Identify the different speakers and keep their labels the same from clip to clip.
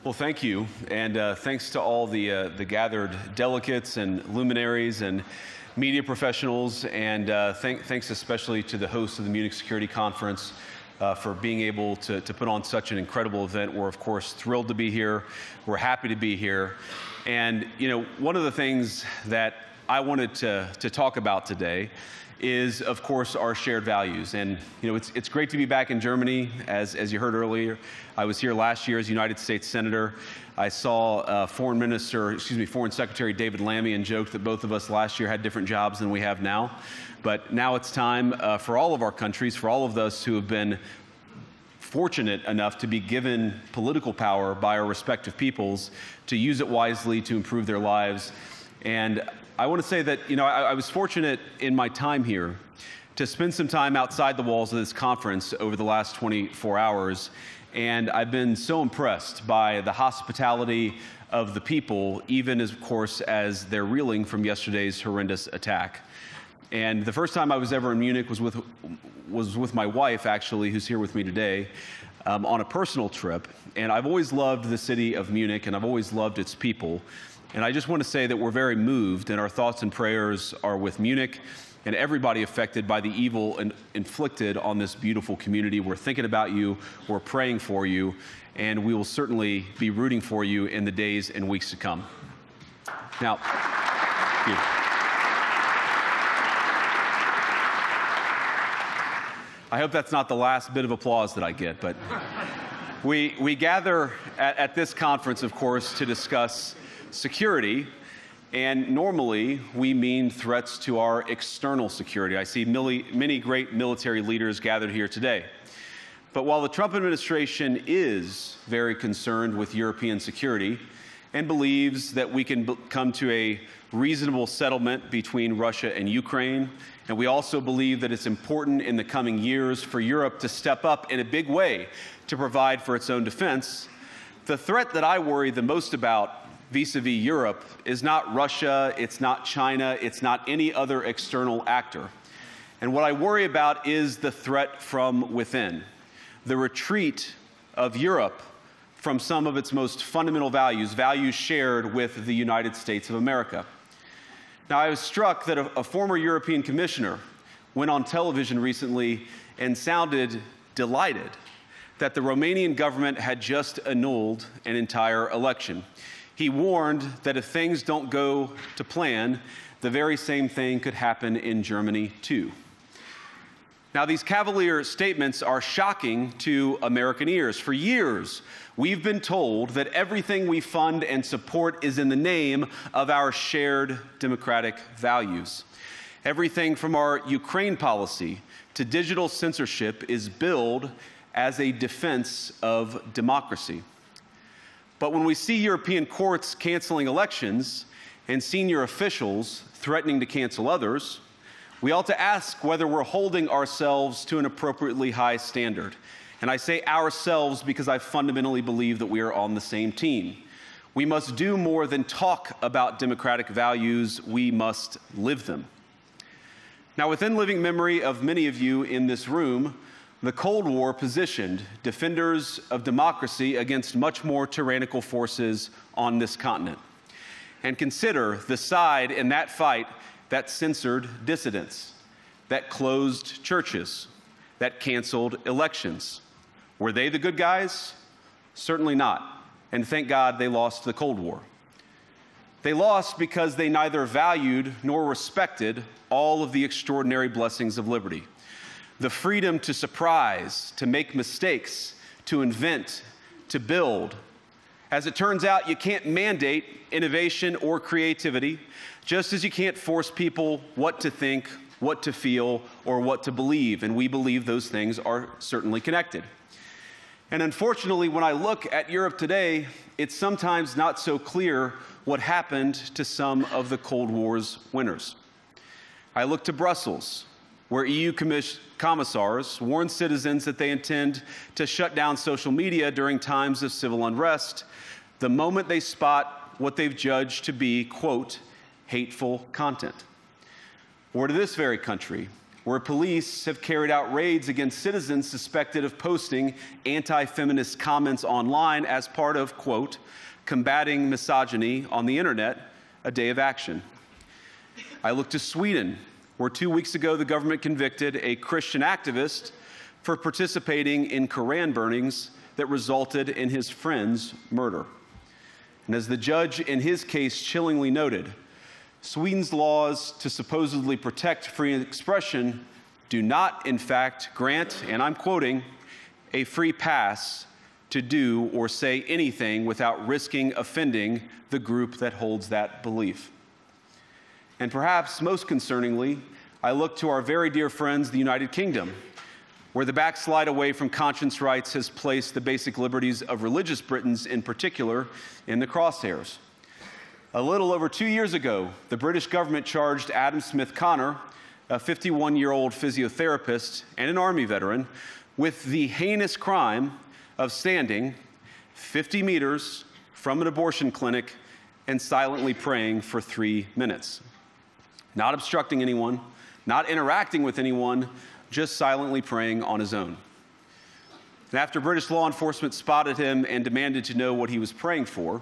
Speaker 1: Well, thank you, and thanks to all the gathered delegates and luminaries and media professionals, and thanks especially to the hosts of the Munich Security Conference for being able to put on such an incredible event. We're, of course, thrilled to be here. We're happy to be here. And, you know, one of the things that I wanted to talk about today is, of course, our shared values. And, you know, it's great to be back in Germany. As you heard earlier, I was here last year as United States Senator. I saw Foreign Secretary David Lammy and joked that both of us last year had different jobs than we have now. But now it's time for all of our countries, for all of us who have been fortunate enough to be given political power by our respective peoples, to use it wisely to improve their lives. And I want to say that, you know, I was fortunate in my time here to spend some time outside the walls of this conference over the last 24 hours. And I've been so impressed by the hospitality of the people, even as, of course, as they're reeling from yesterday's horrendous attack. And the first time I was ever in Munich was with my wife, actually, who's here with me today, on a personal trip. And I've always loved the city of Munich, and I've always loved its people. And I just want to say that we're very moved, and our thoughts and prayers are with Munich and everybody affected by the evil inflicted on this beautiful community. We're thinking about you, we're praying for you, and we will certainly be rooting for you in the days and weeks to come. Now, thank you. I hope that's not the last bit of applause that I get, but we gather at this conference, of course, to discuss security, and normally we mean threats to our external security. I see many great military leaders gathered here today. But while the Trump administration is very concerned with European security and believes that we can come to a reasonable settlement between Russia and Ukraine, and we also believe that it's important in the coming years for Europe to step up in a big way to provide for its own defense, the threat that I worry the most about vis-a-vis Europe is not Russia, it's not China, it's not any other external actor. And what I worry about is the threat from within, the retreat of Europe from some of its most fundamental values, values shared with the United States of America. Now, I was struck that a former European commissioner went on television recently and sounded delighted that the Romanian government had just annulled an entire election. He warned that if things don't go to plan, the very same thing could happen in Germany, too. Now, these cavalier statements are shocking to American ears. For years, we've been told that everything we fund and support is in the name of our shared democratic values. Everything from our Ukraine policy to digital censorship is billed as a defense of democracy. But when we see European courts canceling elections and senior officials threatening to cancel others, we ought to ask whether we're holding ourselves to an appropriately high standard. And I say ourselves because I fundamentally believe that we are on the same team. We must do more than talk about democratic values, we must live them. Now, within living memory of many of you in this room, the Cold War positioned defenders of democracy against much more tyrannical forces on this continent. And consider the side in that fight that censored dissidents, that closed churches, that canceled elections. Were they the good guys? Certainly not. And thank God they lost the Cold War. They lost because they neither valued nor respected all of the extraordinary blessings of liberty. The freedom to surprise, to make mistakes, to invent, to build. As it turns out, you can't mandate innovation or creativity, just as you can't force people what to think, what to feel, or what to believe. And we believe those things are certainly connected. And unfortunately, when I look at Europe today, it's sometimes not so clear what happened to some of the Cold War's winners. I look to Brussels, where EU commissars warn citizens that they intend to shut down social media during times of civil unrest the moment they spot what they've judged to be, quote, hateful content. Or to this very country, where police have carried out raids against citizens suspected of posting anti-feminist comments online as part of, quote, combating misogyny on the internet, a day of action. I look to Sweden, where 2 weeks ago the government convicted a Christian activist for participating in Koran burnings that resulted in his friend's murder. And as the judge in his case chillingly noted, Sweden's laws to supposedly protect free expression do not, in fact, grant, and I'm quoting, a free pass to do or say anything without risking offending the group that holds that belief. And perhaps most concerningly, I look to our very dear friends, the United Kingdom, where the backslide away from conscience rights has placed the basic liberties of religious Britons in particular in the crosshairs. A little over 2 years ago, the British government charged Adam Smith Connor, a 51-year-old physiotherapist and an Army veteran, with the heinous crime of standing 50 meters from an abortion clinic and silently praying for 3 minutes. Not obstructing anyone, not interacting with anyone, just silently praying on his own. And after British law enforcement spotted him and demanded to know what he was praying for,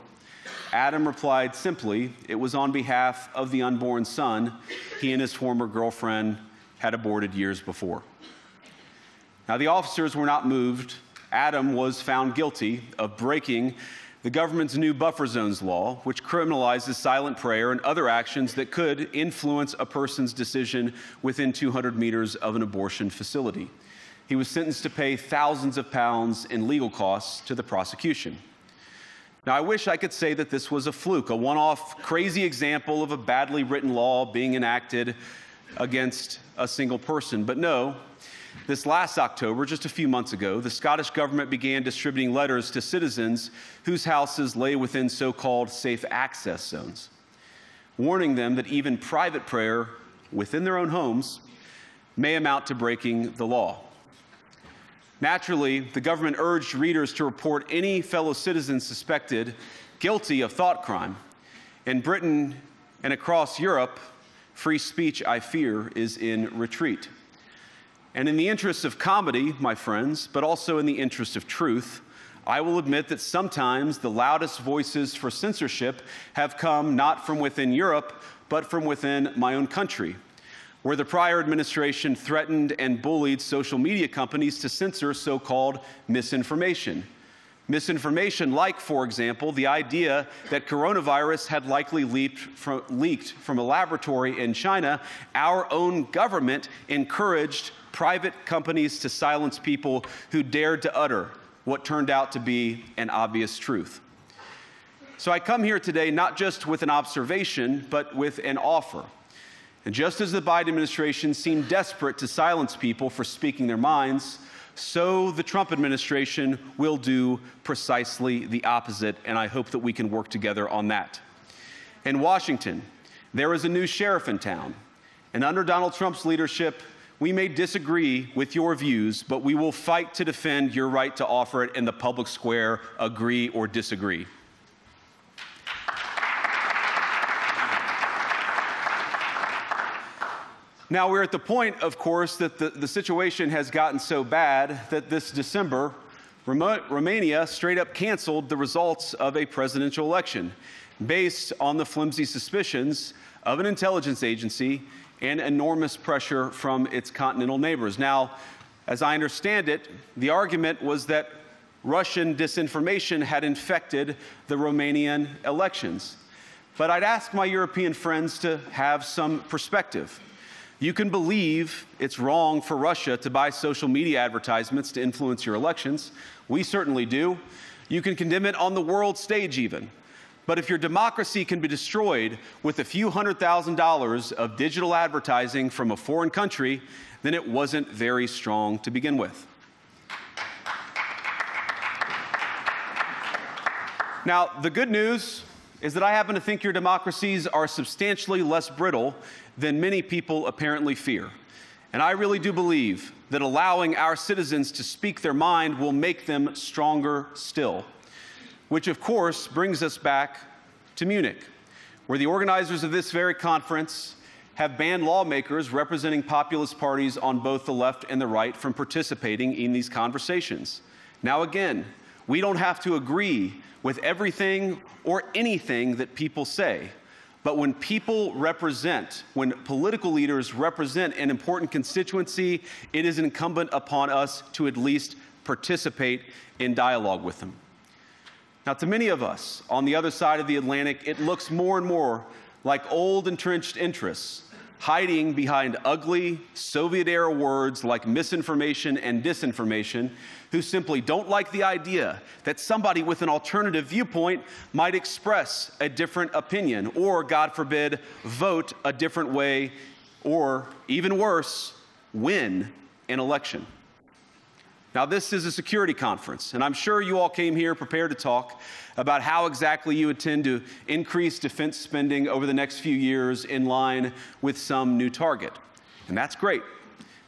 Speaker 1: Adam replied simply, it was on behalf of the unborn son he and his former girlfriend had aborted years before. Now, the officers were not moved. Adam was found guilty of breaking the government's new buffer zones law, which criminalizes silent prayer and other actions that could influence a person's decision within 200 meters of an abortion facility. He was sentenced to pay thousands of pounds in legal costs to the prosecution. Now, I wish I could say that this was a fluke, a one-off crazy example of a badly written law being enacted against a single person. But no, this last October, just a few months ago, the Scottish government began distributing letters to citizens whose houses lay within so-called safe access zones, warning them that even private prayer within their own homes may amount to breaking the law. Naturally, the government urged readers to report any fellow citizen suspected guilty of thought crime. In Britain and across Europe, free speech, I fear, is in retreat. And in the interest of comedy, my friends, but also in the interest of truth, I will admit that sometimes the loudest voices for censorship have come not from within Europe, but from within my own country, where the prior administration threatened and bullied social media companies to censor so-called misinformation. Misinformation like, for example, the idea that coronavirus had likely leaked from a laboratory in China. Our own government encouraged private companies to silence people who dared to utter what turned out to be an obvious truth. So I come here today not just with an observation, but with an offer. And just as the Biden administration seemed desperate to silence people for speaking their minds, so the Trump administration will do precisely the opposite, and I hope that we can work together on that. In Washington, there is a new sheriff in town, and under Donald Trump's leadership, we may disagree with your views, but we will fight to defend your right to offer it in the public square, agree or disagree. Now, we're at the point, of course, that the situation has gotten so bad that this December, Romania straight up canceled the results of a presidential election based on the flimsy suspicions of an intelligence agency and enormous pressure from its continental neighbors. Now, as I understand it, the argument was that Russian disinformation had infected the Romanian elections. But I'd ask my European friends to have some perspective. You can believe it's wrong for Russia to buy social media advertisements to influence your elections. We certainly do. You can condemn it on the world stage even. But if your democracy can be destroyed with a few $100,000 of digital advertising from a foreign country, then it wasn't very strong to begin with. Now, the good news is that I happen to think your democracies are substantially less brittle than many people apparently fear. And I really do believe that allowing our citizens to speak their mind will make them stronger still. Which, of course, brings us back to Munich, where the organizers of this very conference have banned lawmakers representing populist parties on both the left and the right from participating in these conversations. Now again, we don't have to agree with everything or anything that people say. But when when political leaders represent an important constituency, it is incumbent upon us to at least participate in dialogue with them. Now, to many of us on the other side of the Atlantic, it looks more and more like old entrenched interests hiding behind ugly Soviet-era words like misinformation and disinformation, who simply don't like the idea that somebody with an alternative viewpoint might express a different opinion or, God forbid, vote a different way or, even worse, win an election. Now, this is a security conference, and I'm sure you all came here prepared to talk about how exactly you intend to increase defense spending over the next few years in line with some new target. And that's great,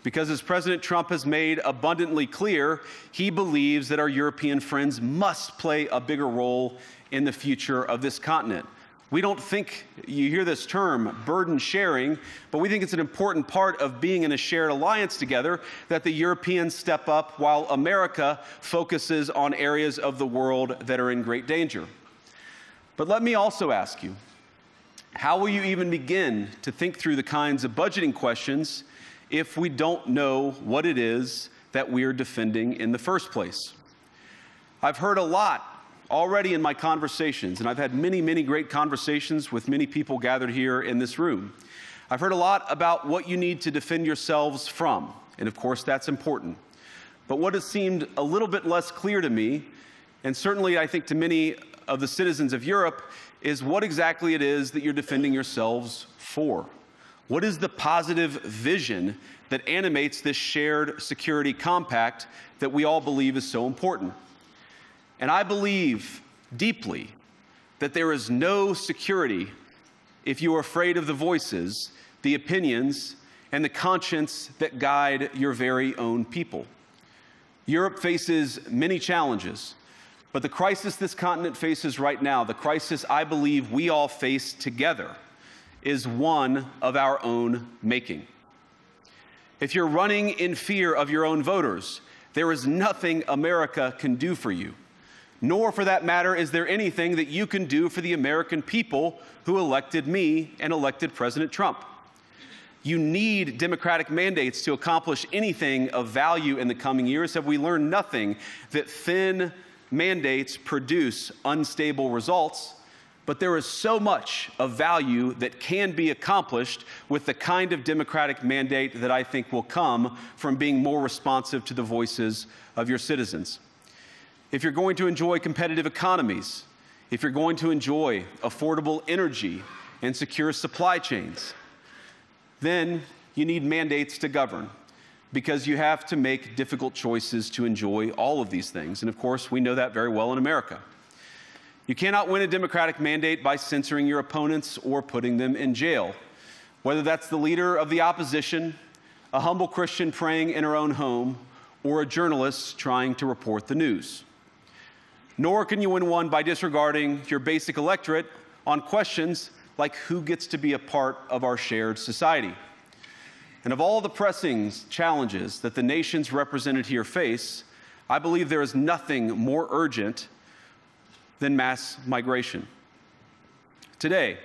Speaker 1: because as President Trump has made abundantly clear, he believes that our European friends must play a bigger role in the future of this continent. We don't think, you hear this term, burden sharing, but we think it's an important part of being in a shared alliance together that the Europeans step up while America focuses on areas of the world that are in great danger. But let me also ask you, how will you even begin to think through the kinds of budgeting questions if we don't know what it is that we're defending in the first place? I've heard a lot already in my conversations, and I've had many, many great conversations with many people gathered here in this room. I've heard a lot about what you need to defend yourselves from, and of course that's important. But what has seemed a little bit less clear to me, and certainly I think to many of the citizens of Europe, is what exactly it is that you're defending yourselves for. What is the positive vision that animates this shared security compact that we all believe is so important? And I believe deeply that there is no security if you are afraid of the voices, the opinions, and the conscience that guide your very own people. Europe faces many challenges, but the crisis this continent faces right now, the crisis I believe we all face together, is one of our own making. If you're running in fear of your own voters, there is nothing America can do for you. Nor, for that matter, is there anything that you can do for the American people who elected me and elected President Trump. You need democratic mandates to accomplish anything of value in the coming years. Have we learned nothing that thin mandates produce unstable results? But there is so much of value that can be accomplished with the kind of democratic mandate that I think will come from being more responsive to the voices of your citizens. If you're going to enjoy competitive economies, if you're going to enjoy affordable energy and secure supply chains, then you need mandates to govern, because you have to make difficult choices to enjoy all of these things. And of course, we know that very well in America. You cannot win a democratic mandate by censoring your opponents or putting them in jail, whether that's the leader of the opposition, a humble Christian praying in her own home, or a journalist trying to report the news. Nor can you win one by disregarding your basic electorate on questions like who gets to be a part of our shared society. And of all the pressing challenges that the nations represented here face, I believe there is nothing more urgent than mass migration. Today,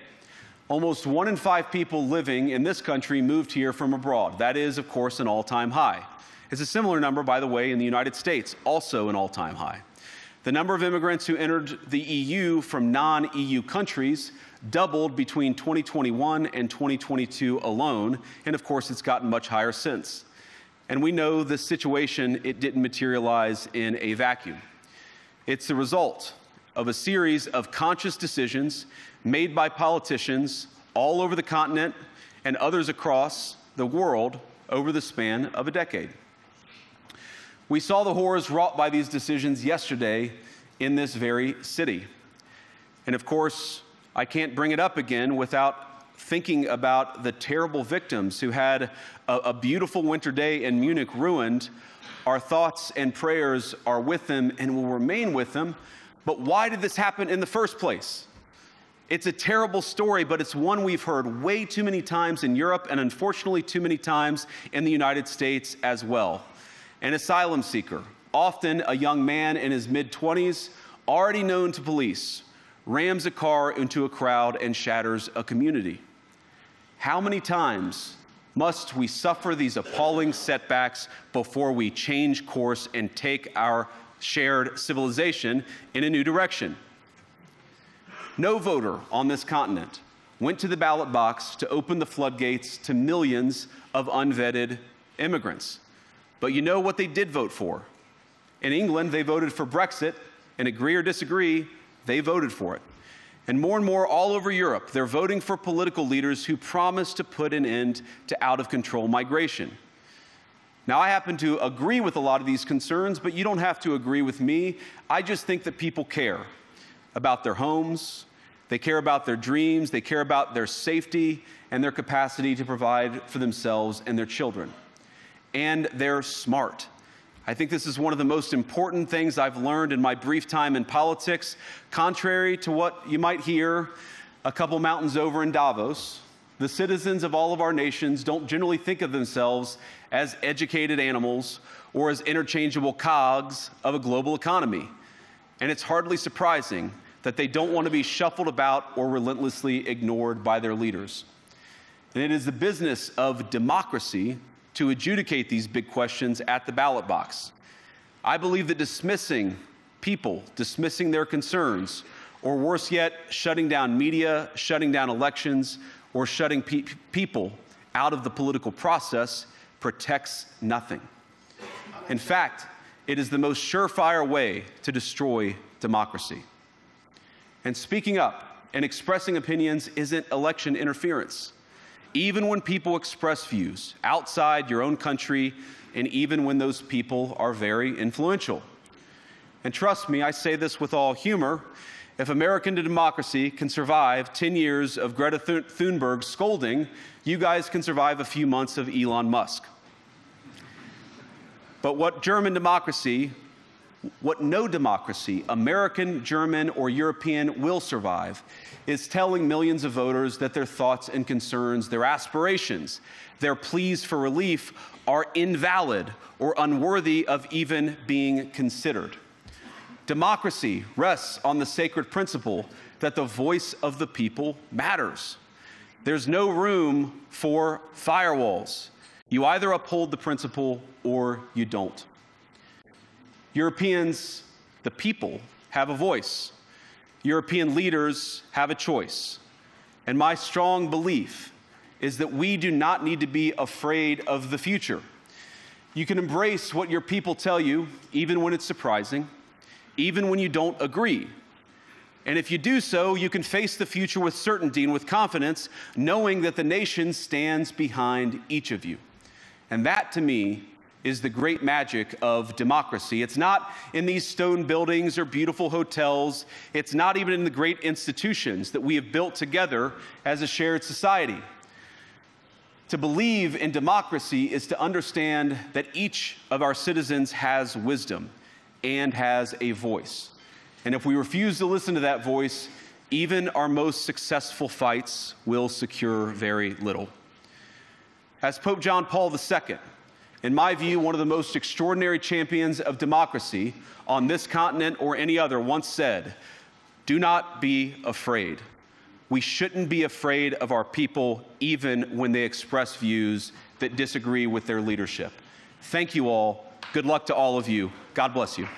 Speaker 1: almost 1 in 5 people living in this country moved here from abroad. That is, of course, an all-time high. It's a similar number, by the way, in the United States, also an all-time high. The number of immigrants who entered the EU from non-EU countries doubled between 2021 and 2022 alone, and of course it's gotten much higher since. And we know the situation, it didn't materialize in a vacuum. It's the result of a series of conscious decisions made by politicians all over the continent and others across the world over the span of a decade. We saw the horrors wrought by these decisions yesterday in this very city. And of course, I can't bring it up again without thinking about the terrible victims who had a beautiful winter day in Munich ruined. Our thoughts and prayers are with them and will remain with them. But why did this happen in the first place? It's a terrible story, but it's one we've heard way too many times in Europe and unfortunately too many times in the United States as well. An asylum seeker, often a young man in his mid-20s, already known to police, rams a car into a crowd and shatters a community. How many times must we suffer these appalling setbacks before we change course and take our shared civilization in a new direction? No voter on this continent went to the ballot box to open the floodgates to millions of unvetted immigrants. But you know what they did vote for? In England, they voted for Brexit, and agree or disagree, they voted for it. And more all over Europe, they're voting for political leaders who promise to put an end to out-of-control migration. Now, I happen to agree with a lot of these concerns, but you don't have to agree with me. I just think that people care about their homes, they care about their dreams, they care about their safety and their capacity to provide for themselves and their children. And they're smart. I think this is one of the most important things I've learned in my brief time in politics. Contrary to what you might hear a couple mountains over in Davos, the citizens of all of our nations don't generally think of themselves as educated animals or as interchangeable cogs of a global economy. And it's hardly surprising that they don't want to be shuffled about or relentlessly ignored by their leaders. And it is the business of democracy to adjudicate these big questions at the ballot box. I believe that dismissing people, dismissing their concerns, or worse yet, shutting down media, shutting down elections, or shutting people out of the political process protects nothing. In fact, it is the most surefire way to destroy democracy. And speaking up and expressing opinions isn't election interference. Even when people express views outside your own country, and even when those people are very influential. And trust me, I say this with all humor, if American democracy can survive 10 years of Greta Thunberg scolding, you guys can survive a few months of Elon Musk. But what no democracy, American, German, or European, will survive is telling millions of voters that their thoughts and concerns, their aspirations, their pleas for relief are invalid or unworthy of even being considered. Democracy rests on the sacred principle that the voice of the people matters. There's no room for firewalls. You either uphold the principle or you don't. Europeans, the people, have a voice. European leaders have a choice. And my strong belief is that we do not need to be afraid of the future. You can embrace what your people tell you, even when it's surprising, even when you don't agree. And if you do so, you can face the future with certainty and with confidence, knowing that the nation stands behind each of you. And that, to me, is the great magic of democracy. It's not in these stone buildings or beautiful hotels. It's not even in the great institutions that we have built together as a shared society. To believe in democracy is to understand that each of our citizens has wisdom and has a voice. And if we refuse to listen to that voice, even our most successful fights will secure very little. As Pope John Paul II, in my view, one of the most extraordinary champions of democracy on this continent or any other, once said, "Do not be afraid." We shouldn't be afraid of our people, even when they express views that disagree with their leadership. Thank you all. Good luck to all of you. God bless you.